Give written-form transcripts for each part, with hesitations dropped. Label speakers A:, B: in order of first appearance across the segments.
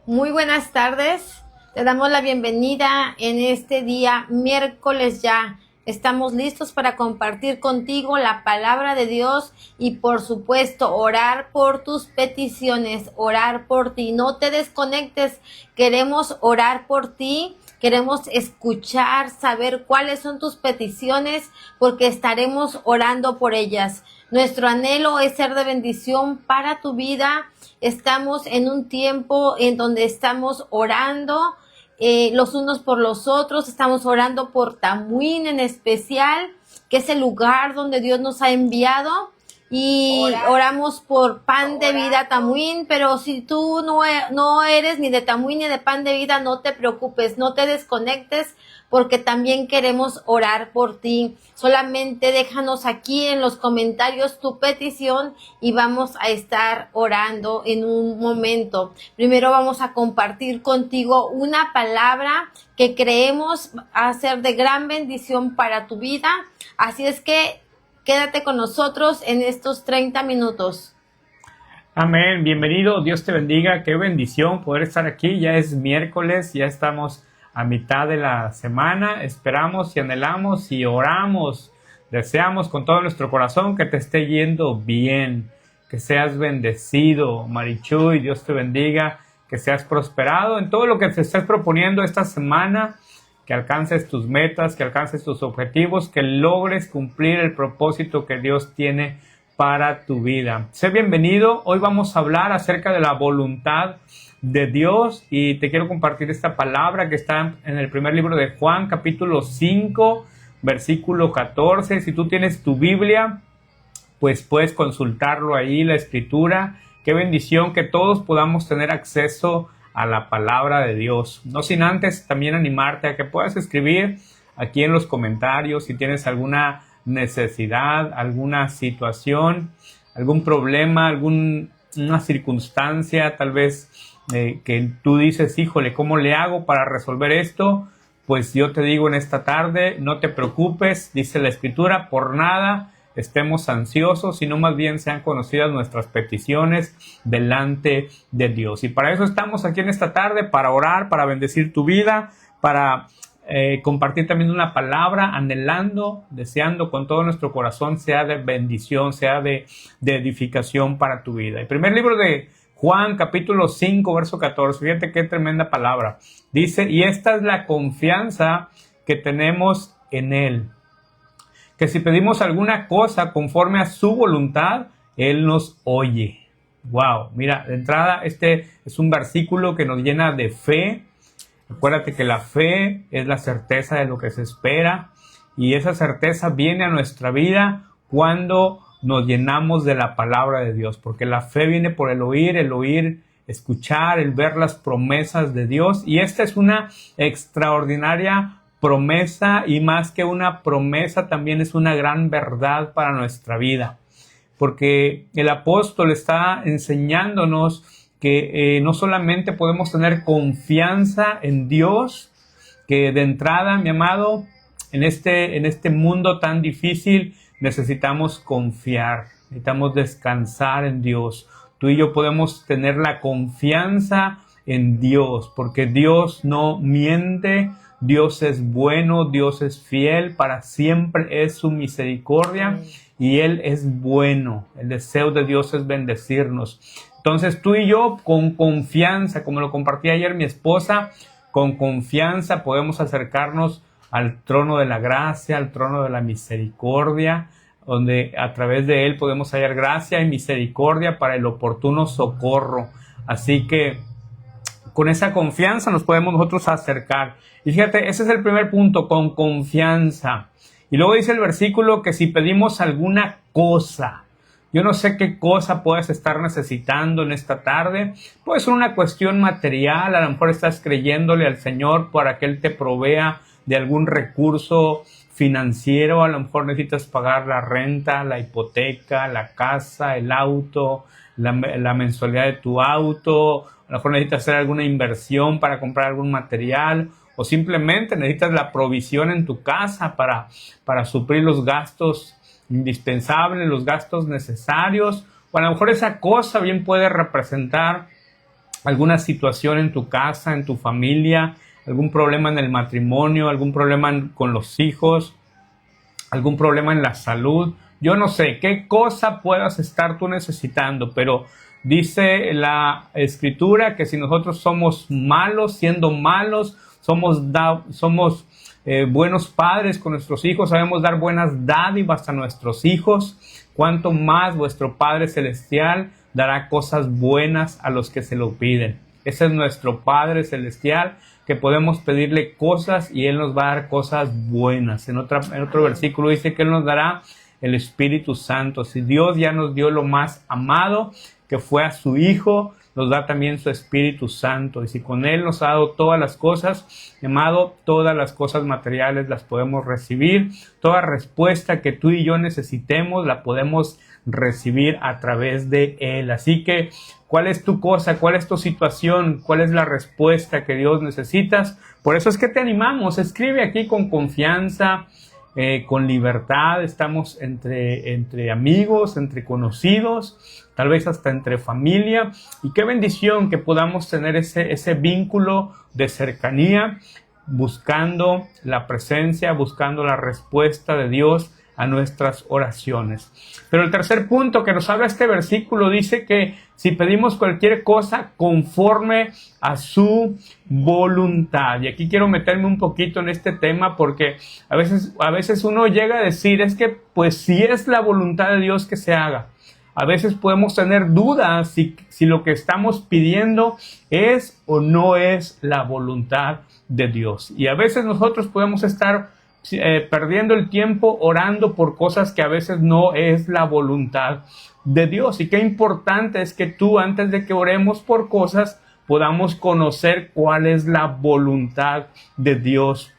A: Muy buenas tardes. Te damos la bienvenida en este día, miércoles ya. Estamos listos para compartir contigo la palabra de Dios y por supuesto orar por tus peticiones, orar por ti. No te desconectes. Queremos orar por ti. Queremos escuchar, saber cuáles son tus peticiones porque estaremos orando por ellas. Nuestro anhelo es ser de bendición para tu vida. Estamos en un tiempo en donde estamos orando los unos por los otros. Estamos orando por Tamuín en especial, que es el lugar donde Dios nos ha enviado. Y oramos por Pan de Vida Tamuín, pero si tú no eres ni de Tamuín ni de Pan de Vida, no te preocupes, no te desconectes, porque también queremos orar por ti. Solamente déjanos aquí en los comentarios tu petición y vamos a estar orando en un momento. Primero vamos a compartir contigo una palabra que creemos va a ser de gran bendición para tu vida. Así es que quédate con nosotros en estos 30 minutos.
B: Amén, bienvenido, Dios te bendiga, qué bendición poder estar aquí. Ya es miércoles, ya estamos a mitad de la semana. Esperamos y anhelamos y oramos, deseamos con todo nuestro corazón que te esté yendo bien, que seas bendecido, Marichuy, Dios te bendiga, que seas prosperado en todo lo que te estés proponiendo esta semana, que alcances tus metas, que alcances tus objetivos, que logres cumplir el propósito que Dios tiene para tu vida. Sé bienvenido. Hoy vamos a hablar acerca de la voluntad de Dios y te quiero compartir esta palabra que está en el primer libro de Juan, capítulo 5, versículo 14. Si tú tienes tu Biblia, pues puedes consultarlo ahí, la escritura. Qué bendición que todos podamos tener acceso a la palabra de Dios. No sin antes también animarte a que puedas escribir aquí en los comentarios si tienes alguna necesidad, alguna situación, algún problema, alguna circunstancia, tal vez que tú dices, híjole, ¿cómo le hago para resolver esto? Pues yo te digo en esta tarde, no te preocupes, dice la escritura, por nada estemos ansiosos, sino más bien sean conocidas nuestras peticiones delante de Dios. Y para eso estamos aquí en esta tarde, para orar, para bendecir tu vida, para compartir también una palabra, anhelando, deseando con todo nuestro corazón, sea de bendición, sea de edificación para tu vida. El primer libro de Juan, capítulo 5, verso 14, fíjate qué tremenda palabra. Dice, y esta es la confianza que tenemos en Él, que si pedimos alguna cosa conforme a su voluntad, Él nos oye. Wow, mira, de entrada este es un versículo que nos llena de fe. Acuérdate que la fe es la certeza de lo que se espera y esa certeza viene a nuestra vida cuando nos llenamos de la palabra de Dios, porque la fe viene por el oír, escuchar, el ver las promesas de Dios, y esta es una extraordinaria promesa, y más que una promesa también es una gran verdad para nuestra vida, porque el apóstol está enseñándonos que no solamente podemos tener confianza en Dios, que de entrada, mi amado, en este mundo tan difícil necesitamos confiar, necesitamos descansar en Dios. Tú y yo podemos tener la confianza en Dios, porque Dios no miente, Dios es bueno, Dios es fiel, para siempre es su misericordia y Él es bueno. El deseo de Dios es bendecirnos. Entonces tú y yo con confianza, como lo compartí ayer mi esposa, con confianza podemos acercarnos al trono de la gracia, al trono de la misericordia, donde a través de Él podemos hallar gracia y misericordia para el oportuno socorro. Así que con esa confianza nos podemos nosotros acercar. Y fíjate, ese es el primer punto, con confianza. Y luego dice el versículo que si pedimos alguna cosa, yo no sé qué cosa puedes estar necesitando en esta tarde. Puede ser una cuestión material, a lo mejor estás creyéndole al Señor para que Él te provea de algún recurso financiero, a lo mejor necesitas pagar la renta, la hipoteca, la casa, el auto, la mensualidad de tu auto, a lo mejor necesitas hacer alguna inversión para comprar algún material, o simplemente necesitas la provisión en tu casa para suplir los gastos indispensables, los gastos necesarios, o a lo mejor esa cosa bien puede representar alguna situación en tu casa, en tu familia, algún problema en el matrimonio, algún problema con los hijos, algún problema en la salud. Yo no sé qué cosa puedas estar tú necesitando, pero dice la Escritura que si nosotros somos malos, siendo malos, somos buenos padres con nuestros hijos, sabemos dar buenas dádivas a nuestros hijos, cuanto más vuestro Padre Celestial dará cosas buenas a los que se lo piden. Ese es nuestro Padre Celestial, que podemos pedirle cosas y Él nos va a dar cosas buenas. En otro versículo dice que Él nos dará el Espíritu Santo. Si Dios ya nos dio lo más amado, que fue a su Hijo, nos da también su Espíritu Santo. Y si con Él nos ha dado todas las cosas, amado, todas las cosas materiales las podemos recibir. Toda respuesta que tú y yo necesitemos la podemos recibir a través de Él. Así que, ¿cuál es tu cosa? ¿Cuál es tu situación? ¿Cuál es la respuesta que Dios necesitas? Por eso es que te animamos. Escribe aquí con confianza, con libertad. Estamos entre amigos, entre conocidos, tal vez hasta entre familia. Y qué bendición que podamos tener ese vínculo de cercanía, buscando la presencia, buscando la respuesta de Dios a nuestras oraciones. Pero el tercer punto que nos habla este versículo dice que si pedimos cualquier cosa conforme a su voluntad. Y aquí quiero meterme un poquito en este tema porque a veces uno llega a decir, es que pues si es la voluntad de Dios que se haga. A veces podemos tener dudas si lo que estamos pidiendo es o no es la voluntad de Dios. Y a veces nosotros podemos estar perdiendo el tiempo orando por cosas que a veces no es la voluntad de Dios. Y qué importante es que tú, antes de que oremos por cosas, podamos conocer cuál es la voluntad de Dios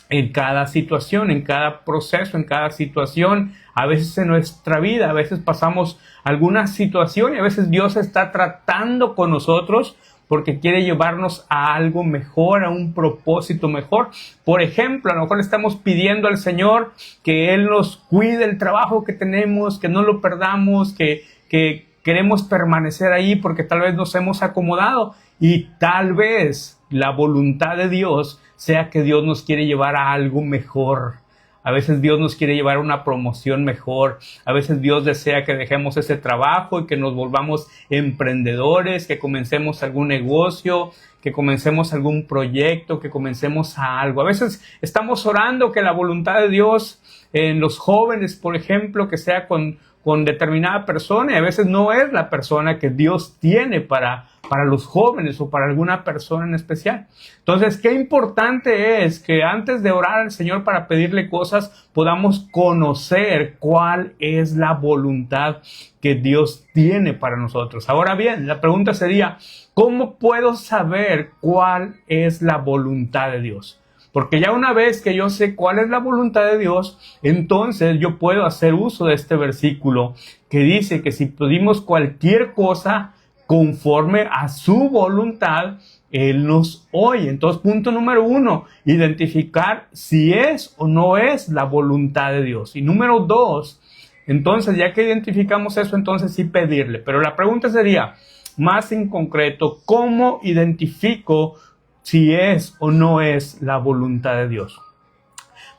B: en cada situación, en cada proceso, en cada situación. A veces en nuestra vida, a veces pasamos alguna situación y a veces Dios está tratando con nosotros porque quiere llevarnos a algo mejor, a un propósito mejor. Por ejemplo, a lo mejor le estamos pidiendo al Señor que Él nos cuide el trabajo que tenemos, que no lo perdamos, que queremos permanecer ahí porque tal vez nos hemos acomodado y tal vez la voluntad de Dios sea que Dios nos quiere llevar a algo mejor. A veces Dios nos quiere llevar a una promoción mejor. A veces Dios desea que dejemos ese trabajo y que nos volvamos emprendedores, que comencemos algún negocio, que comencemos algún proyecto, que comencemos a algo. A veces estamos orando que la voluntad de Dios en los jóvenes, por ejemplo, que sea con determinada persona, y a veces no es la persona que Dios tiene para los jóvenes o para alguna persona en especial. Entonces, qué importante es que antes de orar al Señor para pedirle cosas, podamos conocer cuál es la voluntad que Dios tiene para nosotros. Ahora bien, la pregunta sería, ¿cómo puedo saber cuál es la voluntad de Dios? Porque ya una vez que yo sé cuál es la voluntad de Dios, entonces yo puedo hacer uso de este versículo que dice que si pedimos cualquier cosa conforme a su voluntad, Él nos oye. Entonces, punto número 1, identificar si es o no es la voluntad de Dios. Y número 2, entonces ya que identificamos eso, entonces sí pedirle. Pero la pregunta sería, más en concreto, ¿cómo identifico si es o no es la voluntad de Dios?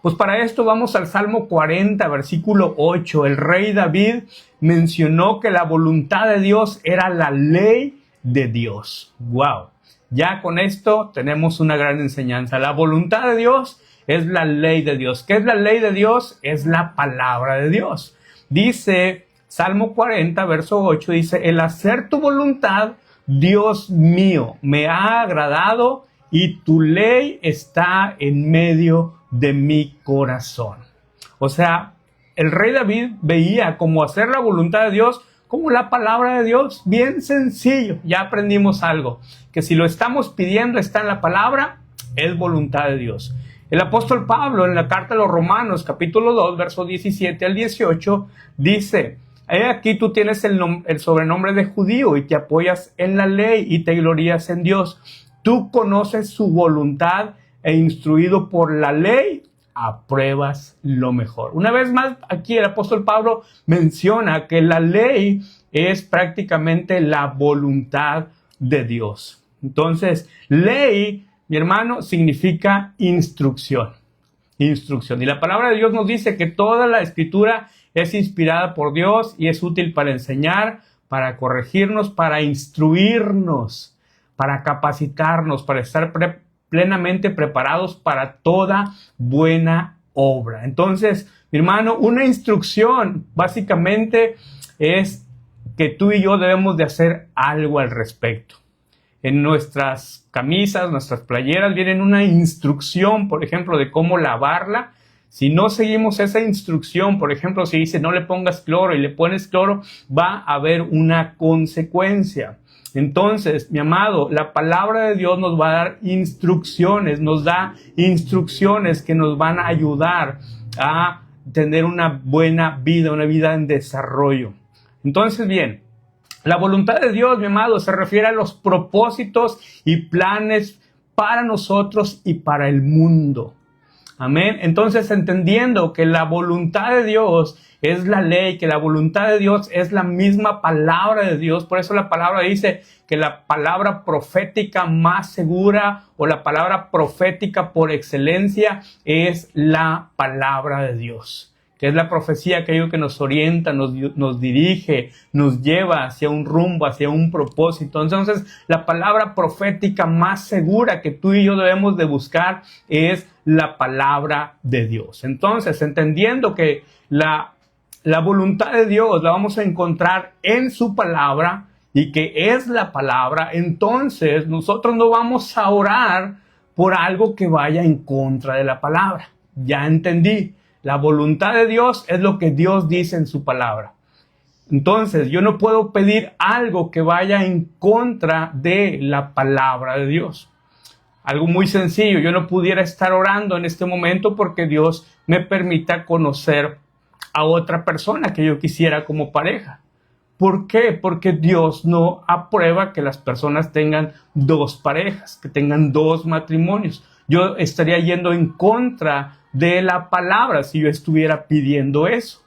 B: Pues para esto vamos al Salmo 40, versículo 8. El rey David mencionó que la voluntad de Dios era la ley de Dios. ¡Wow! Ya con esto tenemos una gran enseñanza. La voluntad de Dios es la ley de Dios. ¿Qué es la ley de Dios? Es la palabra de Dios. Dice Salmo 40, verso 8, dice, el hacer tu voluntad, Dios mío, me ha agradado y tu ley está en medio de mi corazón. O sea, el rey David veía como hacer la voluntad de Dios como la palabra de Dios, bien sencillo. Ya aprendimos algo, que si lo estamos pidiendo está en la palabra, es voluntad de Dios. El apóstol Pablo en la carta a los Romanos, capítulo 2, versos 17 al 18, dice, he aquí tú tienes el sobrenombre de judío y te apoyas en la ley y te glorías en Dios. Tú conoces su voluntad e instruido por la ley, apruebas lo mejor. Una vez más, aquí el apóstol Pablo menciona que la ley es prácticamente la voluntad de Dios. Entonces, ley, mi hermano, significa instrucción. Instrucción. Y la palabra de Dios nos dice que toda la escritura es inspirada por Dios y es útil para enseñar, para corregirnos, para instruirnos, para capacitarnos, para estar plenamente preparados para toda buena obra. Entonces, mi hermano, una instrucción básicamente es que tú y yo debemos de hacer algo al respecto. En nuestras camisas, nuestras playeras, vienen una instrucción, por ejemplo, de cómo lavarla. Si no seguimos esa instrucción, por ejemplo, si dice no le pongas cloro y le pones cloro, va a haber una consecuencia. Entonces, mi amado, la palabra de Dios nos va a dar instrucciones, nos da instrucciones que nos van a ayudar a tener una buena vida, una vida en desarrollo. Entonces, bien, la voluntad de Dios, mi amado, se refiere a los propósitos y planes para nosotros y para el mundo. Amén. Entonces, entendiendo que la voluntad de Dios es la ley, que la voluntad de Dios es la misma palabra de Dios. Por eso la palabra dice que la palabra profética más segura o la palabra profética por excelencia es la palabra de Dios, que es la profecía, aquello que nos orienta, nos dirige, nos lleva hacia un rumbo, hacia un propósito. Entonces, la palabra profética más segura que tú y yo debemos de buscar es la palabra de Dios. Entonces, entendiendo que la voluntad de Dios la vamos a encontrar en su palabra y que es la palabra, entonces nosotros no vamos a orar por algo que vaya en contra de la palabra. Ya entendí. La voluntad de Dios es lo que Dios dice en su palabra. Entonces, yo no puedo pedir algo que vaya en contra de la palabra de Dios. Algo muy sencillo, yo no pudiera estar orando en este momento porque Dios me permita conocer a otra persona que yo quisiera como pareja. ¿Por qué? Porque Dios no aprueba que las personas tengan dos parejas, que tengan dos matrimonios. Yo estaría yendo en contra de la palabra si yo estuviera pidiendo eso.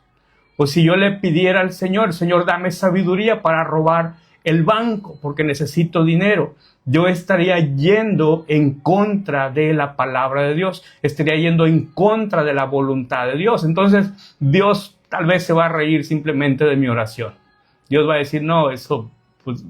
B: O si yo le pidiera al Señor, Señor, dame sabiduría para robar el banco porque necesito dinero. Yo estaría yendo en contra de la palabra de Dios. Estaría yendo en contra de la voluntad de Dios. Entonces, Dios tal vez se va a reír simplemente de mi oración. Dios va a decir, no, eso, pues,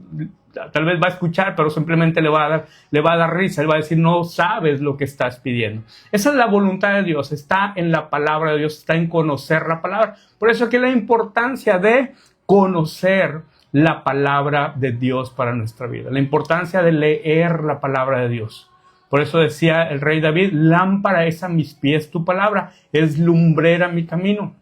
B: tal vez va a escuchar, pero simplemente le va a dar risa. Él va a decir, no sabes lo que estás pidiendo. Esa es la voluntad de Dios. Está en la palabra de Dios, está en conocer la palabra. Por eso aquí la importancia de conocer la palabra de Dios para nuestra vida. La importancia de leer la palabra de Dios. Por eso decía el rey David, lámpara es a mis pies tu palabra, es lumbrera mi camino.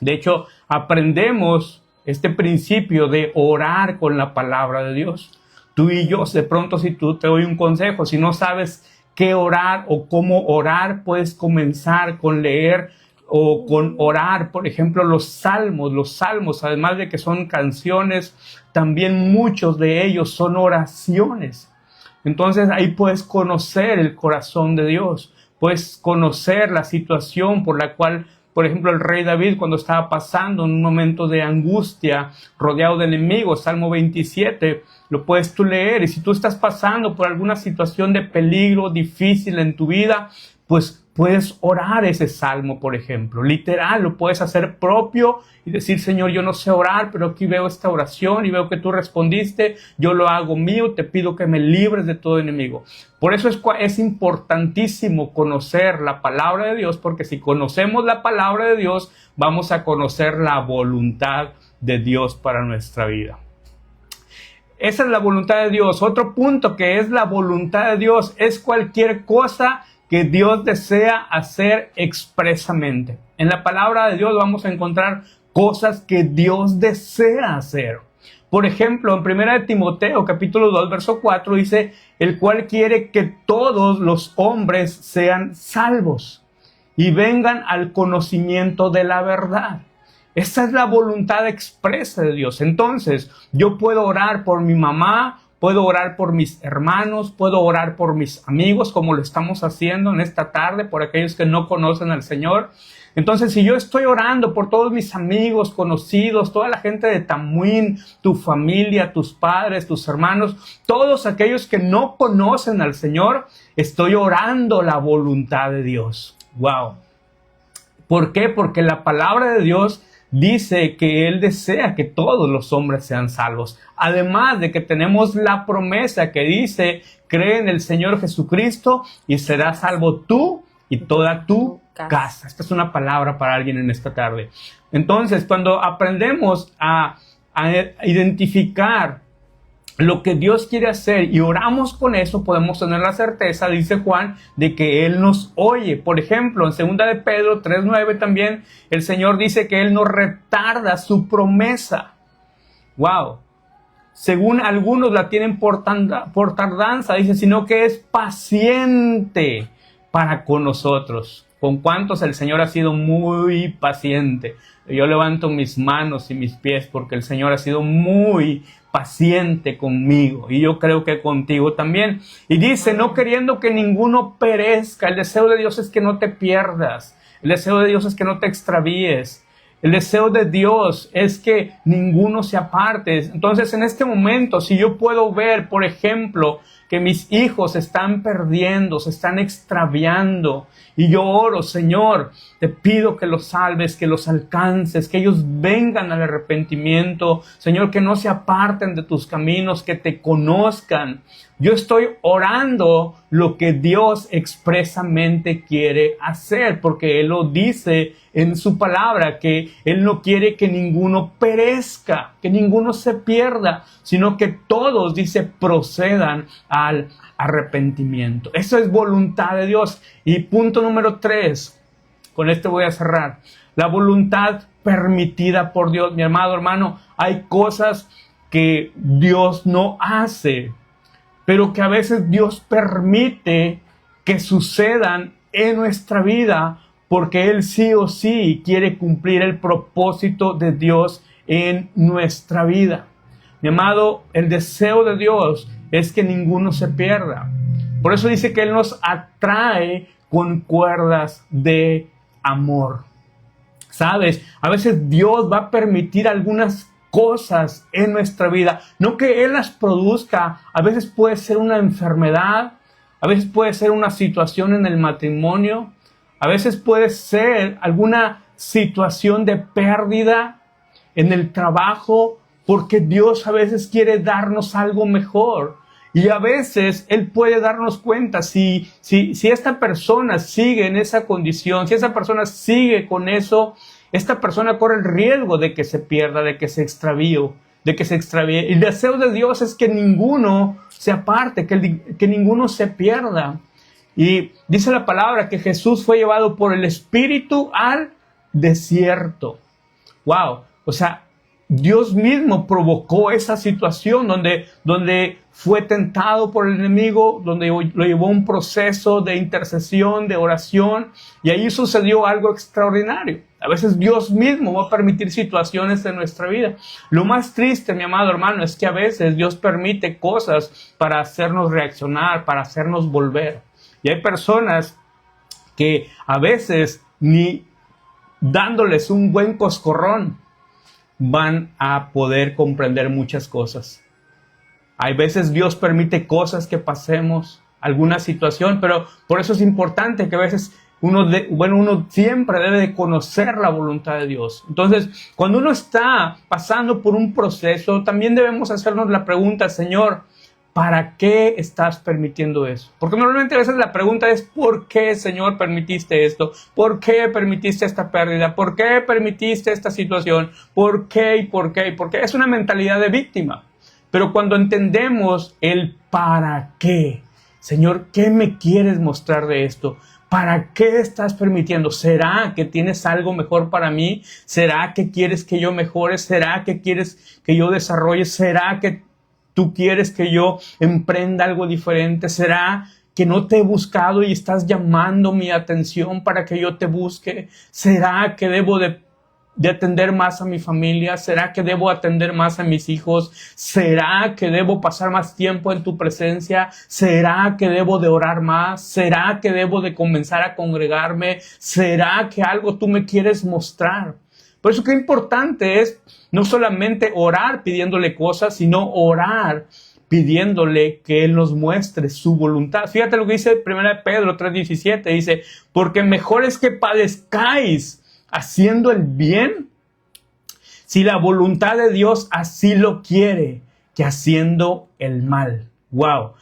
B: De hecho, aprendemos este principio de orar con la palabra de Dios. Tú y yo, de pronto, si tú te doy un consejo, si no sabes qué orar o cómo orar, puedes comenzar con leer o con orar, por ejemplo, los salmos, además de que son canciones, también muchos de ellos son oraciones. Entonces ahí puedes conocer el corazón de Dios, puedes conocer la situación por la cual, por ejemplo, el rey David, cuando estaba pasando en un momento de angustia, rodeado de enemigos, Salmo 27, lo puedes tú leer. Y si tú estás pasando por alguna situación de peligro difícil en tu vida, pues puedes orar ese salmo, por ejemplo. Literal, lo puedes hacer propio y decir, Señor, yo no sé orar, pero aquí veo esta oración y veo que tú respondiste, yo lo hago mío, te pido que me libres de todo enemigo. Por eso es importantísimo conocer la palabra de Dios, porque si conocemos la palabra de Dios, vamos a conocer la voluntad de Dios para nuestra vida. Esa es la voluntad de Dios. Otro punto que es la voluntad de Dios es cualquier cosa que Dios desea hacer expresamente. En la palabra de Dios vamos a encontrar cosas que Dios desea hacer. Por ejemplo, en 1 Timoteo capítulo 2, verso 4 dice, el cual quiere que todos los hombres sean salvos y vengan al conocimiento de la verdad. Esa es la voluntad expresa de Dios. Entonces, yo puedo orar por mi mamá, puedo orar por mis hermanos, puedo orar por mis amigos, como lo estamos haciendo en esta tarde, por aquellos que no conocen al Señor. Entonces, si yo estoy orando por todos mis amigos, conocidos, toda la gente de Tamuín, tu familia, tus padres, tus hermanos, todos aquellos que no conocen al Señor, estoy orando la voluntad de Dios. ¡Wow! ¿Por qué? Porque la palabra de Dios dice que Él desea que todos los hombres sean salvos. Además de que tenemos la promesa que dice, cree en el Señor Jesucristo y serás salvo tú y toda tu casa. Esta es una palabra para alguien en esta tarde. Entonces, cuando aprendemos a identificar lo que Dios quiere hacer y oramos con eso, podemos tener la certeza, dice Juan, de que Él nos oye. Por ejemplo, en 2 de Pedro 3:9 también, el Señor dice que Él no retarda su promesa. ¡Wow! Según algunos la tienen por tardanza, dice, sino que es paciente para con nosotros. ¿Con cuántos el Señor ha sido muy paciente? Yo levanto mis manos y mis pies porque el Señor ha sido muy paciente conmigo y yo creo que contigo también. Y dice, no queriendo que ninguno perezca. El deseo de Dios es que no te pierdas. El deseo de Dios es que no te extravíes. El deseo de Dios es que ninguno se aparte. Entonces, en este momento, si yo puedo ver, por ejemplo, que mis hijos se están perdiendo, se están extraviando, y yo oro, Señor, te pido que los salves, que los alcances, que ellos vengan al arrepentimiento, Señor, que no se aparten de tus caminos, que te conozcan. Yo estoy orando lo que Dios expresamente quiere hacer, porque Él lo dice en su palabra, que Él no quiere que ninguno perezca, que ninguno se pierda, sino que todos, dice, procedan al arrepentimiento. Eso es voluntad de Dios. Y punto número 3, con esto voy a cerrar. La voluntad permitida por Dios. Mi amado hermano, hay cosas que Dios no hace, pero que a veces Dios permite que sucedan en nuestra vida porque Él sí o sí quiere cumplir el propósito de Dios en nuestra vida. Mi amado, el deseo de Dios es que ninguno se pierda. Por eso dice que Él nos atrae con cuerdas de amor. ¿Sabes? A veces Dios va a permitir algunas cosas en nuestra vida, no que Él las produzca. A veces puede ser una enfermedad, a veces puede ser una situación en el matrimonio, a veces puede ser alguna situación de pérdida en el trabajo, porque Dios a veces quiere darnos algo mejor. Y a veces Él puede darnos cuenta si esta persona sigue en esa condición, si esa persona sigue con eso, esta persona corre el riesgo de que se pierda, de que se extravíe. El deseo de Dios es que ninguno se aparte, que ninguno se pierda. Y dice la palabra que Jesús fue llevado por el Espíritu al desierto. ¡Wow! O sea, Dios mismo provocó esa situación donde fue tentado por el enemigo, donde lo llevó a un proceso de intercesión, de oración, y ahí sucedió algo extraordinario. A veces Dios mismo va a permitir situaciones en nuestra vida. Lo más triste, mi amado hermano, es que a veces Dios permite cosas para hacernos reaccionar, para hacernos volver. Y hay personas que a veces ni dándoles un buen coscorrón van a poder comprender muchas cosas. Hay veces Dios permite cosas que pasemos, alguna situación, pero por eso es importante que a veces uno siempre debe de conocer la voluntad de Dios. Entonces, cuando uno está pasando por un proceso, también debemos hacernos la pregunta, Señor, ¿para qué estás permitiendo eso? Porque normalmente a veces la pregunta es, ¿por qué, Señor, permitiste esto? ¿Por qué permitiste esta pérdida? ¿Por qué permitiste esta situación? ¿Por qué y por qué y por qué? Es una mentalidad de víctima. Pero cuando entendemos el para qué, Señor, ¿qué me quieres mostrar de esto? ¿Para qué estás permitiendo? ¿Será que tienes algo mejor para mí? ¿Será que quieres que yo mejore? ¿Será que quieres que yo desarrolle? ¿Será que tú quieres que yo emprenda algo diferente? ¿Será que no te he buscado y estás llamando mi atención para que yo te busque? ¿Será que debo de de atender más a mi familia? ¿Será que debo atender más a mis hijos? ¿Será que debo pasar más tiempo en tu presencia? ¿Será que debo de orar más? ¿Será que debo de comenzar a congregarme? ¿Será que algo tú me quieres mostrar? Por eso qué importante es no solamente orar pidiéndole cosas, sino orar pidiéndole que Él nos muestre su voluntad. Fíjate lo que dice 1 Pedro 3:17, dice, porque mejor es que padezcáis haciendo el bien, si la voluntad de Dios así lo quiere, que haciendo el mal. Wow.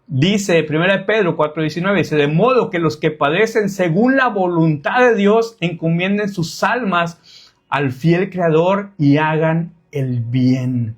B: Dice 1 Pedro 4:19, dice, de modo que los que padecen según la voluntad de Dios encomienden sus almas al fiel Creador y hagan el bien.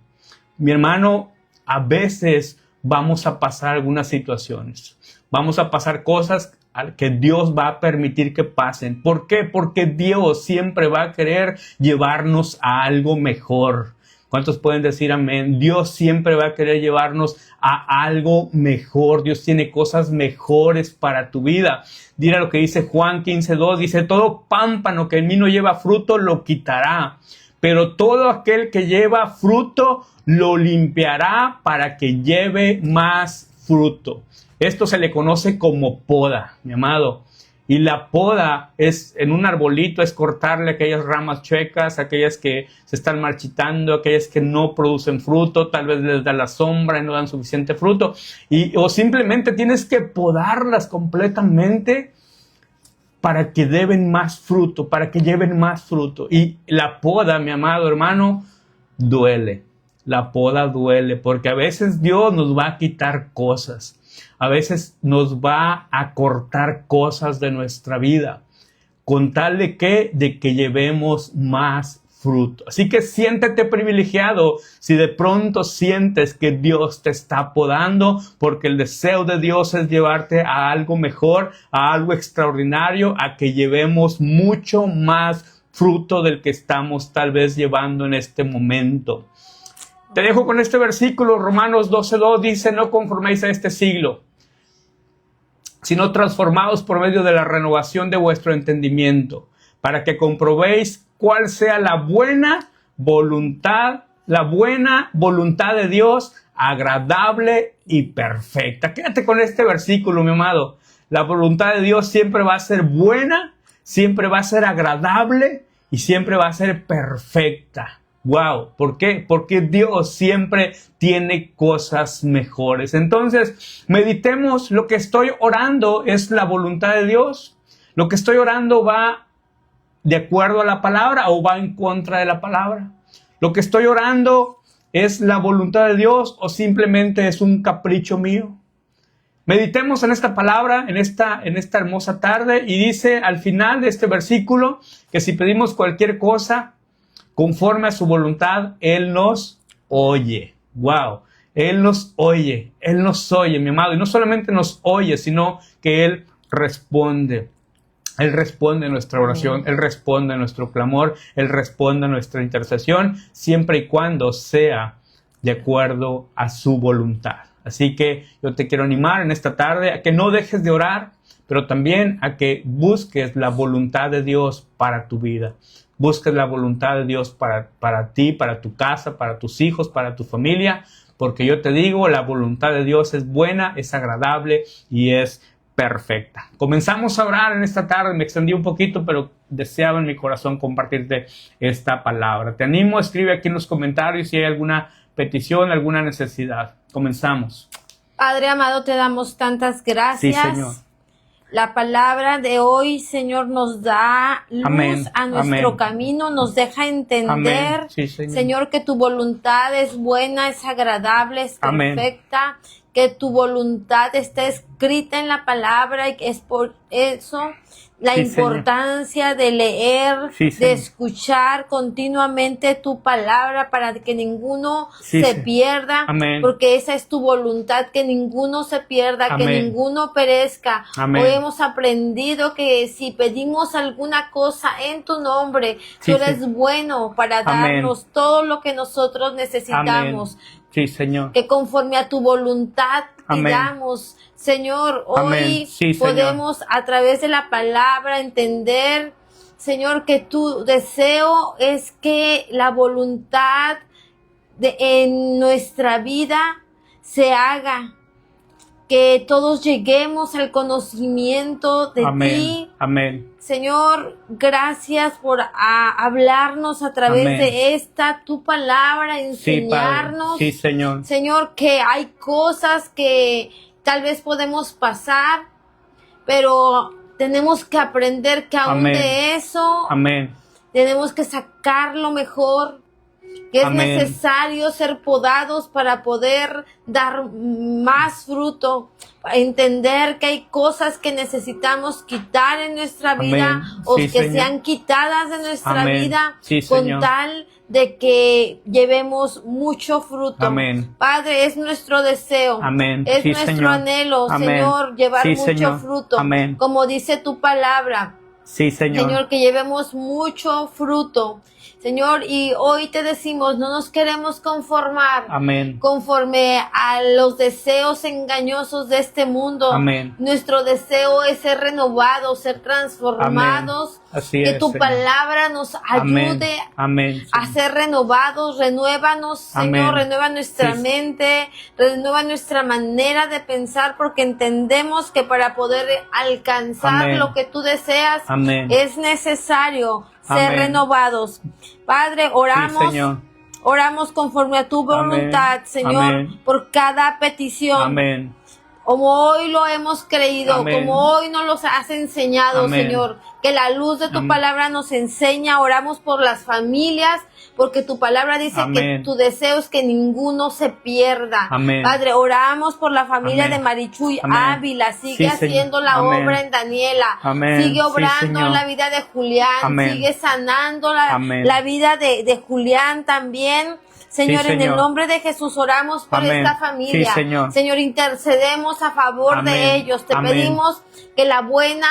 B: Mi hermano, a veces vamos a pasar algunas situaciones. Vamos a pasar cosas que Dios va a permitir que pasen. ¿Por qué? Porque Dios siempre va a querer llevarnos a algo mejor. ¿Cuántos pueden decir amén? Dios siempre va a querer llevarnos a algo mejor. Dios tiene cosas mejores para tu vida. Mira lo que dice Juan 15:2. Dice, todo pámpano que en mí no lleva fruto lo quitará. Pero todo aquel que lleva fruto lo limpiará para que lleve más fruto. Esto se le conoce como poda, mi amado. Y la poda es en un arbolito, es cortarle aquellas ramas chuecas, aquellas que se están marchitando, aquellas que no producen fruto, tal vez les da la sombra y no dan suficiente fruto. O simplemente tienes que podarlas completamente para que lleven más fruto, para que lleven más fruto. Y la poda, mi amado hermano, duele. La poda duele porque a veces Dios nos va a quitar cosas. A veces nos va a cortar cosas de nuestra vida. ¿Con tal de qué? De que llevemos más fruto. Así que siéntete privilegiado si de pronto sientes que Dios te está podando, porque el deseo de Dios es llevarte a algo mejor, a algo extraordinario, a que llevemos mucho más fruto del que estamos tal vez llevando en este momento. Te dejo con este versículo, Romanos 12:2 dice, no conforméis a este siglo, sino transformados por medio de la renovación de vuestro entendimiento, para que comprobéis cuál sea la buena voluntad de Dios, agradable y perfecta. Quédate con este versículo, mi amado. La voluntad de Dios siempre va a ser buena, siempre va a ser agradable y siempre va a ser perfecta. Wow, ¿por qué? Porque Dios siempre tiene cosas mejores. Entonces, meditemos, lo que estoy orando es la voluntad de Dios. Lo que estoy orando va de acuerdo a la palabra o va en contra de la palabra. Lo que estoy orando es la voluntad de Dios o simplemente es un capricho mío. Meditemos en esta palabra, en esta hermosa tarde, y dice al final de este versículo que si pedimos cualquier cosa conforme a su voluntad, Él nos oye. Wow, Él nos oye, mi amado. Y no solamente nos oye, sino que Él responde. Él responde a nuestra oración, Él responde a nuestro clamor, Él responde a nuestra intercesión, siempre y cuando sea de acuerdo a su voluntad. Así que yo te quiero animar en esta tarde a que no dejes de orar, pero también a que busques la voluntad de Dios para tu vida. Busques la voluntad de Dios para ti, para tu casa, para tus hijos, para tu familia, porque yo te digo, la voluntad de Dios es buena, es agradable y es perfecta. Comenzamos a orar en esta tarde, me extendí un poquito, pero deseaba en mi corazón compartirte esta palabra. Te animo, escribe aquí en los comentarios si hay alguna petición, alguna necesidad. Comenzamos.
A: Padre amado, te damos tantas gracias.
B: Sí, Señor.
A: La palabra de hoy, Señor, nos da luz a nuestro camino, nos deja entender,
B: sí,
A: Señor, que tu voluntad es buena, es agradable, es perfecta, que tu voluntad está escrita en la palabra y que es por eso la importancia de leer, de escuchar continuamente tu palabra para que ninguno se pierda, porque esa es tu voluntad, que ninguno se pierda, que ninguno perezca. Hoy hemos aprendido que si pedimos alguna cosa en tu nombre, tú eres bueno para darnos todo lo que nosotros necesitamos.
B: Sí, Señor.
A: Que conforme a tu voluntad pidamos, Señor, hoy podemos a través de la palabra entender, Señor, que tu deseo es que la voluntad en nuestra vida se haga, que todos lleguemos al conocimiento de ti.
B: Amén.
A: Señor, gracias por hablarnos a través de esta tu palabra, enseñarnos.
B: Sí, Señor.
A: Señor, que hay cosas que tal vez podemos pasar, pero tenemos que aprender que aún de eso tenemos que sacar lo mejor, que es necesario ser podados para poder dar más fruto, entender que hay cosas que necesitamos quitar en nuestra vida o que sean quitadas de nuestra vida con tal de que llevemos mucho fruto. Padre, es nuestro deseo, es nuestro anhelo, Señor, llevar mucho fruto, como dice tu palabra. Señor, que llevemos mucho fruto. Señor, y hoy te decimos, no nos queremos conformar conforme a los deseos engañosos de este mundo. Nuestro deseo es ser renovados, ser transformados. Que tu palabra nos ayude a ser renovados. Renuévanos, Señor, renueva nuestra mente, renueva nuestra manera de pensar, porque entendemos que para poder alcanzar lo que tú deseas es necesario ser renovados. Padre, oramos conforme a tu voluntad, Señor, por cada petición. Como hoy lo hemos creído, como hoy nos los has enseñado, Señor, que la luz de tu palabra nos enseña. Oramos por las familias, porque tu palabra dice que tu deseo es que ninguno se pierda. Padre, oramos por la familia de Marichuy Ávila. Sigue haciendo la obra en Daniela. Sigue obrando en la vida de Julián. Sigue sanando la vida de Julián también. Señor, en el nombre de Jesús oramos por esta familia. Señor, intercedemos a favor de ellos. Te pedimos que la buena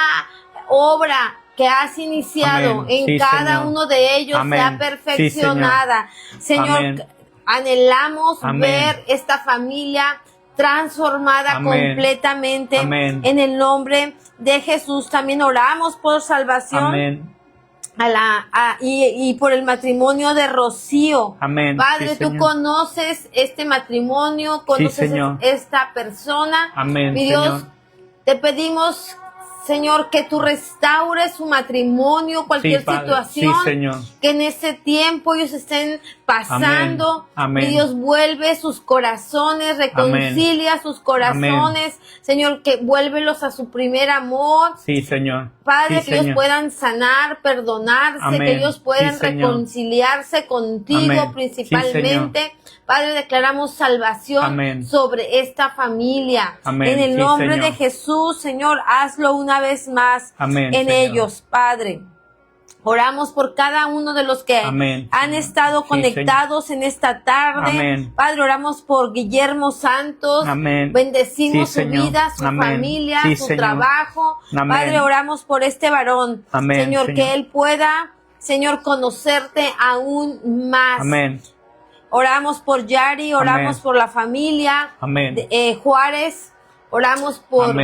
A: obra que has iniciado en cada uno de ellos sea perfeccionada. Señor, anhelamos ver esta familia transformada completamente. En el nombre de Jesús también oramos por salvación. Y por el matrimonio de Rocío. Padre, tú conoces este matrimonio, conoces esta persona. Mi Dios, te pedimos, Señor, que tú restaures su matrimonio, cualquier situación que en ese tiempo ellos estén pasando. Mi Dios, vuelve sus corazones, reconcilia sus corazones. Señor, que vuélvelos a su primer amor. Padre, que ellos puedan sanar, perdonarse, que ellos puedan reconciliarse contigo principalmente. Padre, declaramos salvación sobre esta familia. En el nombre de Jesús, Señor, hazlo una vez más en ellos, Padre. Oramos por cada uno de los que han estado conectados en esta tarde. Padre, oramos por Guillermo Santos. Bendecimos su vida, su familia, su trabajo. Padre, oramos por este varón. Señor, que él pueda, Señor, conocerte aún más. Oramos por Yari, oramos por la familia Juárez. Oramos por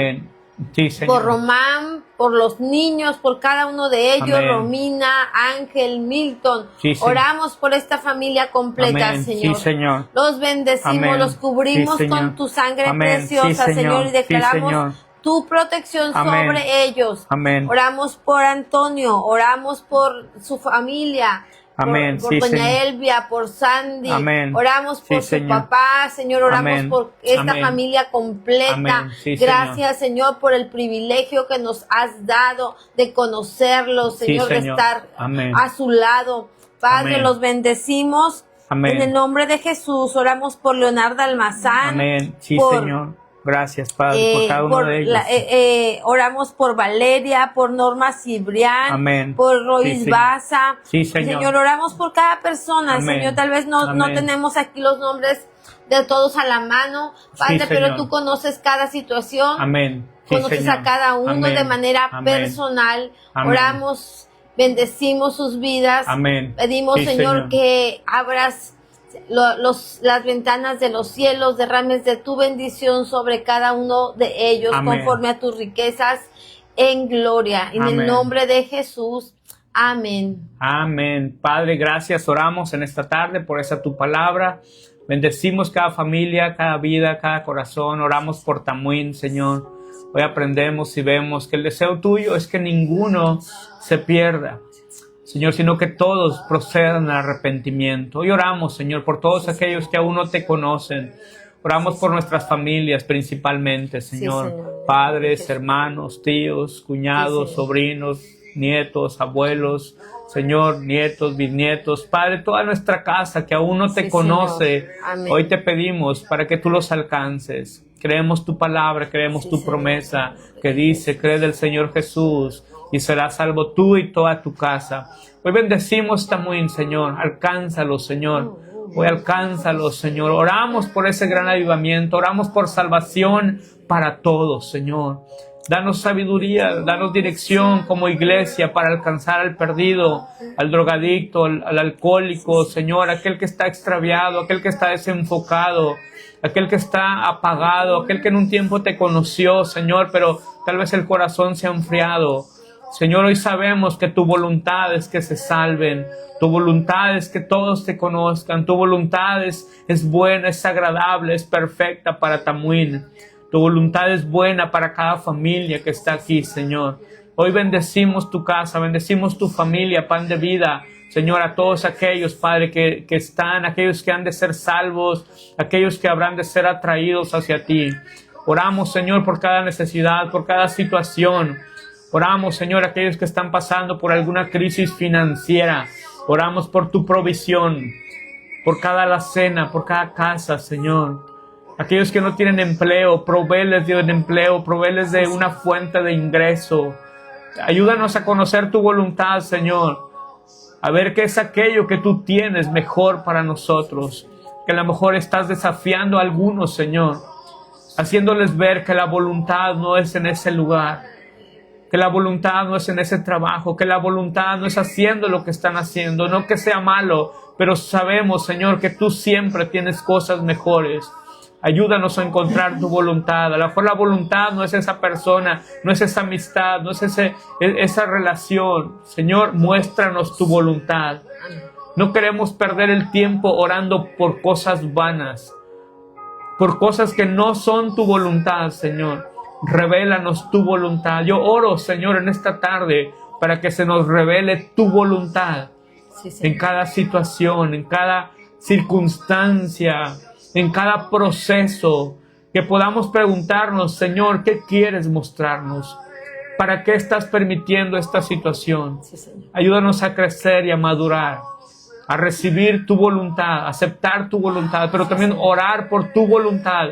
A: Román, por los niños, por cada uno de ellos, Romina, Ángel, Milton. Oramos por esta familia completa, Señor. Los bendecimos, los cubrimos con tu sangre preciosa, Señor, y declaramos tu protección sobre ellos. Oramos por Antonio, oramos por su familia. Por doña Elvia, por Sandy. Oramos por su papá, Señor. Oramos por esta familia completa. Gracias, Señor, por el privilegio que nos has dado de conocerlos, Señor, de estar a su lado. Padre, los bendecimos. En el nombre de Jesús, oramos por Leonardo Almazán.
B: Señor. Gracias, Padre, por cada uno de ellos.
A: Oramos por Valeria, por Norma Cibrián, por Rois Baza. Señor, oramos por cada persona. Señor, tal vez no tenemos aquí los nombres de todos a la mano, Padre, pero tú conoces cada situación. Conoces a cada uno de manera personal. Oramos, bendecimos sus vidas. Pedimos, Señor, que abras las ventanas de los cielos, derrames de tu bendición sobre cada uno de ellos, conforme a tus riquezas en gloria. En el nombre de Jesús. Amén.
B: Amén. Padre, gracias. Oramos en esta tarde por esa tu palabra. Bendecimos cada familia, cada vida, cada corazón. Oramos por Tamuín, Señor. Hoy aprendemos y vemos que el deseo tuyo es que ninguno se pierda, Señor, sino que todos procedan al arrepentimiento. Hoy oramos, Señor, por todos aquellos que aún no te conocen. Oramos por nuestras familias principalmente, Señor.
A: Señor.
B: Padres, hermanos, tíos, cuñados, sobrinos, nietos, abuelos, Señor, nietos, bisnietos. Padre, toda nuestra casa que aún no te conoce, hoy te pedimos para que tú los alcances. Creemos tu palabra, creemos tu promesa que dice, cree del Señor Jesús y serás salvo tú y toda tu casa. Hoy bendecimos Tamuín, Señor. Alcánzalo, Señor. Hoy alcánzalo, Señor. Oramos por ese gran avivamiento. Oramos por salvación para todos, Señor. Danos sabiduría, danos dirección como iglesia para alcanzar al perdido, al drogadicto, al alcohólico, Señor, aquel que está extraviado, aquel que está desenfocado, aquel que está apagado, aquel que en un tiempo te conoció, Señor, pero tal vez el corazón se ha enfriado. Señor, hoy sabemos que tu voluntad es que se salven, tu voluntad es que todos te conozcan, tu voluntad es buena, es agradable, es perfecta para Tamuín. Tu voluntad es buena para cada familia que está aquí, Señor. Hoy bendecimos tu casa, bendecimos tu familia, Pan de Vida. Señor, a todos aquellos, Padre, que están, aquellos que han de ser salvos, aquellos que habrán de ser atraídos hacia ti. Oramos, Señor, por cada necesidad, por cada situación. Oramos, Señor, aquellos que están pasando por alguna crisis financiera. Oramos por tu provisión, por cada alacena, por cada casa, Señor. Aquellos que no tienen empleo, provéeles de un empleo, provéeles de una fuente de ingreso. Ayúdanos a conocer tu voluntad, Señor. A ver qué es aquello que tú tienes mejor para nosotros. Que a lo mejor estás desafiando a algunos, Señor. Haciéndoles ver que la voluntad no es en ese lugar. Que la voluntad no es en ese trabajo. Que la voluntad no es haciendo lo que están haciendo. No que sea malo, pero sabemos, Señor, que tú siempre tienes cosas mejores. Ayúdanos a encontrar tu voluntad. A lo mejor la voluntad no es esa persona, no es esa amistad, no es esa relación. Señor, muéstranos tu voluntad. No queremos perder el tiempo orando por cosas vanas, por cosas que no son tu voluntad, Señor. Revélanos tu voluntad. Yo oro, Señor, en esta tarde para que se nos revele tu voluntad en cada situación, en cada circunstancia, en cada proceso, que podamos preguntarnos, Señor, ¿qué quieres mostrarnos? ¿Para qué estás permitiendo esta situación? Ayúdanos a crecer y a madurar, a recibir tu voluntad, a aceptar tu voluntad, pero también orar por tu voluntad,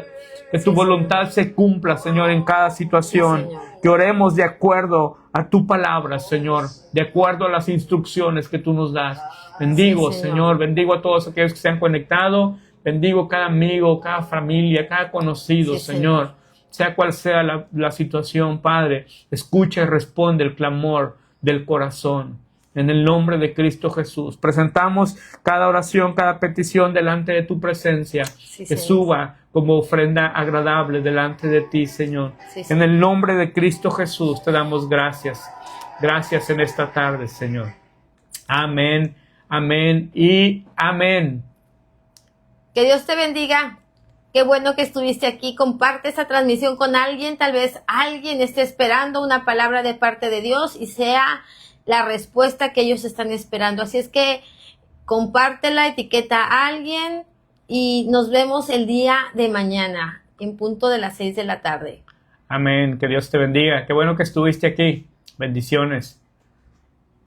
B: que tu voluntad se cumpla, Señor, en cada situación, que oremos de acuerdo a tu palabra, Señor, de acuerdo a las instrucciones que tú nos das. Bendigo, Señor, bendigo a todos aquellos que se han conectado. Bendigo cada amigo, cada familia, cada conocido, Señor. Sea cual sea la situación, Padre, escucha y responde el clamor del corazón. En el nombre de Cristo Jesús. Presentamos cada oración, cada petición delante de tu presencia. Que suba como ofrenda agradable delante de ti, Señor. En el nombre de Cristo Jesús te damos gracias. Gracias en esta tarde, Señor. Amén, amén y amén.
A: Que Dios te bendiga. Qué bueno que estuviste aquí. Comparte esta transmisión con alguien. Tal vez alguien esté esperando una palabra de parte de Dios y sea la respuesta que ellos están esperando. Así es que compártela, etiqueta a alguien y nos vemos el día de mañana en punto de las 6 de la tarde.
B: Amén. Que Dios te bendiga. Qué bueno que estuviste aquí. Bendiciones.